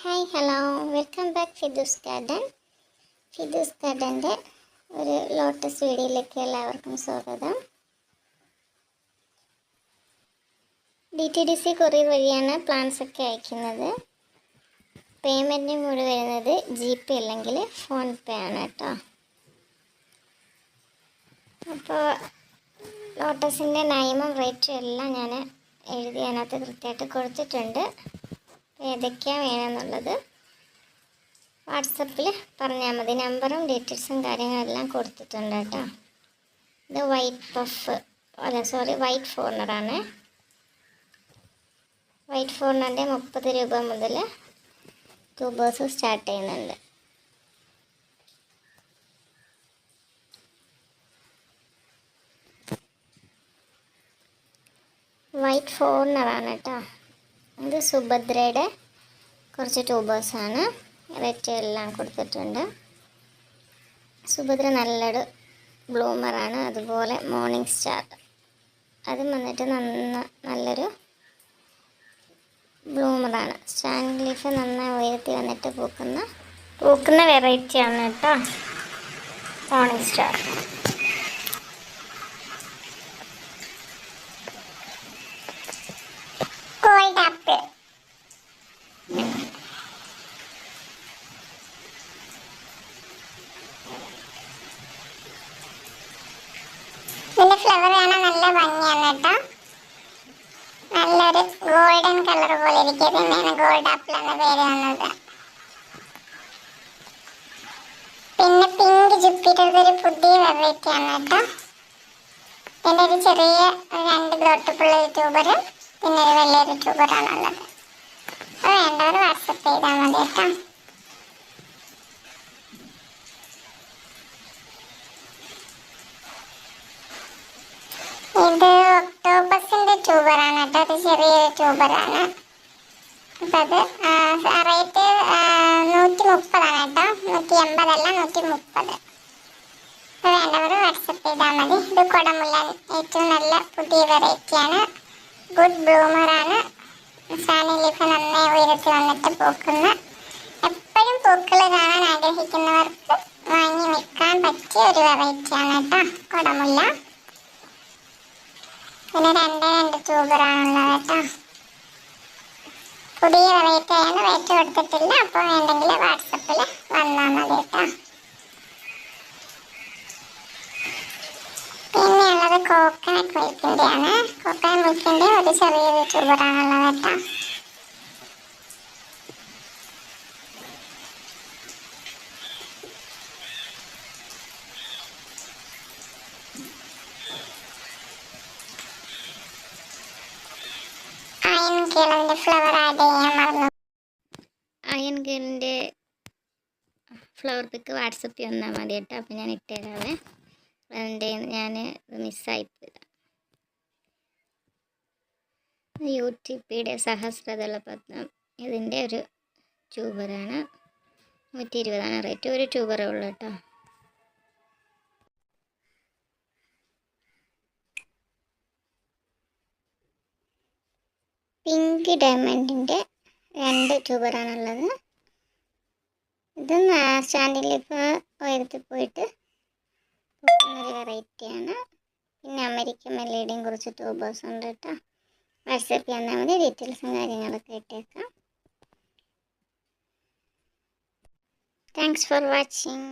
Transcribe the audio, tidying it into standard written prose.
Hi hello welcome back Fidoos garden. Fidoos ഗാർഡൻ്റെ ഒരു lotus വീഡിയോയിലേക്ക് എല്ലാവർക്കും സ്വാഗതം. DTDC കൊറിയർ വഴിയാണ് പ്ലാന്റ്സ് ഒക്കെ അയക്കുന്നത്. പേയ്മെൻറ്റിന് കൂടി വരുന്നത് GPay അല്ലെങ്കിൽ ഫോൺപേ ആണ് കേട്ടോ. അപ്പോൾ ലോട്ടസിൻ്റെ നയമും റേറ്റും എല്ലാം ഞാൻ എഴുതി അതിനകത്ത് കൃത്യമായിട്ട് കൊടുത്തിട്ടുണ്ട്. ഏതൊക്കെയാണ് വേണമെന്നുള്ളത് വാട്സപ്പിൽ പറഞ്ഞാൽ മതി. നമ്പറും ഡീറ്റെയിൽസും കാര്യങ്ങളെല്ലാം കൊടുത്തിട്ടുണ്ട് കേട്ടോ. ഇത് വൈറ്റ് ഫോർണറാണ്. വൈറ്റ് ഫോർണറിൻ്റെ 30 രൂപ മുതൽ ട്യൂബേഴ്സ് സ്റ്റാർട്ട് ചെയ്യുന്നുണ്ട്. വൈറ്റ് ഫോർണറാണ് കേട്ടോ. ഇത് സുഭദ്രയുടെ കുറച്ച് ട്യൂബേഴ്സാണ്. റേറ്റ് എല്ലാം കൊടുത്തിട്ടുണ്ട്. സുഭദ്ര നല്ലൊരു ബ്ലൂമറാണ്. അതുപോലെ മോർണിംഗ് സ്റ്റാർ അതും വന്നിട്ട് നല്ലൊരു ബ്ലൂമറാണ്. സ്റ്റാൻഡ് ലീഫ് നന്നായി ഉയർത്തി വന്നിട്ട് പൂക്കുന്ന വെറൈറ്റിയാണ് കേട്ടോ മോർണിംഗ് സ്റ്റാർ. ഗോൾഡ് ആപ്പിൾ ഇതിൻ്റെ ഫ്ലവർ കാണാൻ നല്ല ഭംഗിയാണ് കേട്ടോ. നല്ലൊരു ഗോൾഡൻ കളർ പോലെ ഇരിക്കും. തന്നെയാണ് ഗോൾഡ് ആപ്പിൾ എന്ന പേര് വന്നത്. പിന്നെ പിങ്ക് ജുപ്പിറ്റർ ഒരു പുതിയ വെറൈറ്റി ആണ് കേട്ടോ. ഇതിൻ്റെ ഒരു ചെറിയ 2 ഗ്രോട്ടപ്പുള്ള ഒരു ട്യൂബർ പിന്നെ ഒരു വലിയൊരു ട്യൂബറാണുള്ളത്. അപ്പോൾ വേണ്ടവർ വാട്സപ്പ് ചെയ്താൽ മതി കേട്ടോ. ഇത് ഒക്ടോബസിൻ്റെ ട്യൂബറാണ് കേട്ടോ. അത് ചെറിയൊരു ട്യൂബറാണ്. അപ്പം അത് റേറ്റ് 130 കേട്ടോ. 180 അല്ല 130. അപ്പോൾ വേണ്ടവർ വാട്സപ്പ് ചെയ്താൽ മതി. ഇത് കുടമുല്ല ഏറ്റവും നല്ല പുതിയ വെറൈറ്റിയാണ്. ഗുഡ് ബ്ലൂമറാണ്. സാനി ലീഫ് നന്നായി ഉയരത്തിൽ വന്നിട്ട് പൂക്കുന്ന, എപ്പോഴും പൂക്കൾ കാണാൻ ആഗ്രഹിക്കുന്നവർക്ക് വാങ്ങി വെക്കാൻ പറ്റിയ ഒരു വെറൈറ്റിയാണ് കേട്ടോ കുടമുല്ല. പിന്നെ 2 ട്യൂബറാണുള്ളത് കേട്ടോ. പുതിയ വെറൈറ്റി ആണ്. റേറ്റ് കൊടുത്തിട്ടില്ല. അപ്പോൾ വേണ്ടെങ്കിൽ വാട്സപ്പിൽ വന്നാൽ മതി കേട്ടോ. പിന്നെയുള്ളത് കോക്കനട്ട് മിൽക്കിൻ്റെ ആണ്. കോക്കനട്ട് മിൽക്കിൻ്റെ ഒരു ചെറിയൊരു ട്യൂബറാണുള്ളത് കേട്ടോ. അയൺ ഗേളിൻ്റെ ഫ്ലവർ ആഡ് ചെയ്യാൻ മറന്നു. അയൺ ഗേളിൻ്റെ ഫ്ലവർ പിക്ക് വാട്സപ്പിൽ വന്നാൽ മതി കേട്ടോ. അപ്പോൾ ഞാൻ ഇട്ടുതരാവേ. ഞാൻ മിസ്സായിപ്പോയതാണ്. UTPയുടെ സഹസ്രദളപത്മം ഇതിൻ്റെ ഒരു ട്യൂബറാണ്. 120 റേറ്റ്. ഒരു ട്യൂബറേ ഉള്ളൂ കേട്ടോ. പിങ്ക് ഡയമണ്ടിൻ്റെ 2 ട്യൂബറാണുള്ളത്. ഇത് സ്റ്റാൻഡിൽ ഇപ്പോൾ ഉയരത്തിൽ പോയിട്ട് പൂക്കുന്നൊരു വെറൈറ്റിയാണ്. പിന്നെ അമേരിക്കൻ മെല്ലിയുടെയും കുറച്ച് ട്യൂബേഴ്സ് ഉണ്ട് കേട്ടോ. വാട്സപ്പിൽ വന്നാൽ മതി. ഡീറ്റെയിൽസും കാര്യങ്ങളൊക്കെ ഇട്ടേക്കാം. Thanks for watching.